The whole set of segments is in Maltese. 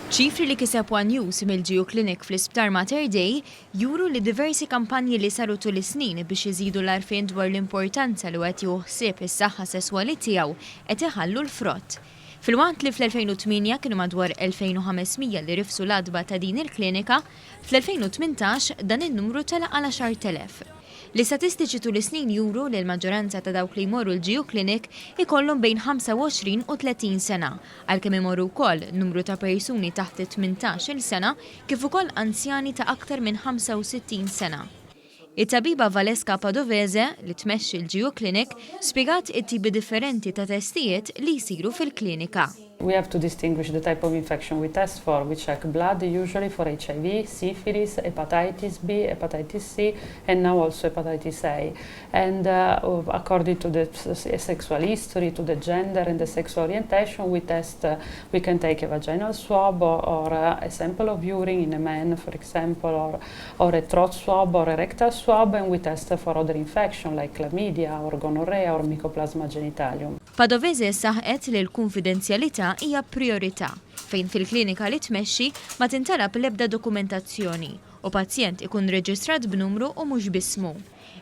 ċifri li kiseb One News mill-Jieħdu Klinik fl-Isptar Mater Dei juru li diversi kampanji li saru tul is-snin biex iżidu l-għarfien dwar l-importanza li qed jieħdu ħsieb is-saħħa sesswali tiegħu qed iħallu l-frott. Fil-waqt li fl-2008 kienu madwar 2500 li rifsu l-adba ta' din il-klinika, fl-2018 dan in-numru tela għal 10,000. L-istatistiċi tul is-snin juru li l-maġġoranza ta' dawk li jmorru l-Jieħdu Klinik ikollhom bejn 25 u 30 sena, għalkemm imorru wkoll numru ta' persuni taħt 18-il sena kif ukoll anzjani ta' aktar minn 65 sena. It-tabiba Padovese li tmexxi l-Jieħdu Klinik spjegat it-tipi differenti ta' testijiet li jsiru fil-klinika. We have to distinguish the type of infection we test for. We check blood usually for HIV, syphilis, hepatitis B, hepatitis C, and now also hepatitis A. And according to the sexual history, to the gender and the sexual orientation, we can take a vaginal swab or a sample of urine in a man, for example, or a throat swab or a rectal swab, and we test for other infections like chlamydia or gonorrhea or mycoplasma genitalium. Padovese saħqet li l-konfidenzjalità hija priorità fejn fil-klinika li tmexxi ma tintalab l-ebda dokumentazzjoni u pazjent ikun reġistrat b'numru u mhux b'ismu.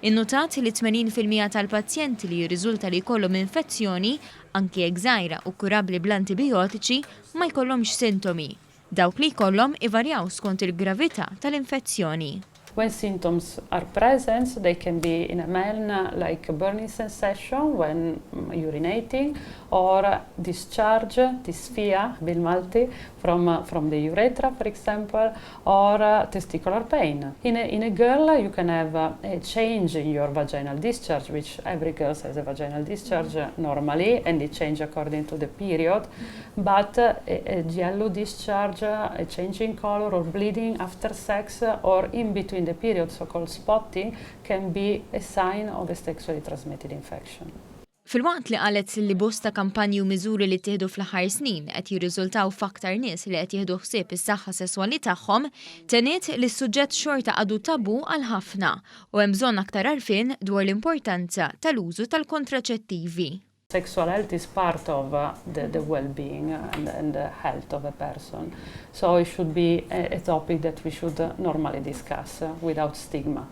Innotat li 80% tal-pazjenti li jirriżulta li jkollhom infezzjoni, anki jekk żgħira u kurabbli bl-antibiotiċi, ma jkollhomx sintomi. Dawk li jkollhom ivarjaw skont il-gravità tal-infezzjoni. When symptoms are present, they can be in a man like a burning sensation when urinating, or discharge, dysphagia, bil-Malti, from the urethra, for example, or testicular pain. In a girl, you can have a change in your vaginal discharge, which every girl has a vaginal discharge normally, and it changes according to the period. But a yellow discharge, a change in color, or bleeding after sex, or in between the period, so-called spotting, can be a sign of a sexually transmitted infection. Fil-waqt li qalet li bosta kampanji u miżuri li ttieħdu fl-aħħar snin qed jirriżultaw f'aktar nies li qed jieħdu ħsieb is-saħħa sesswali tagħhom, teniet li s-suġġett xorta għadu tabu għal ħafna u hemm bżonn aktar għarfien dwar l-importanza tal-użu tal-kontraċettivi. Sexual health is part of the well-being and the health of a person. So it should be a topic that we should normally discuss without stigma.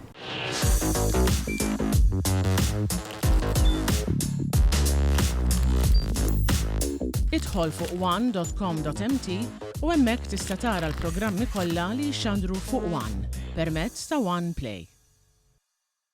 Idħol fuq one.com.mt u hemmhekk tista' tara l-programmi kollha li jxandru fuq One permezz ta' One Play.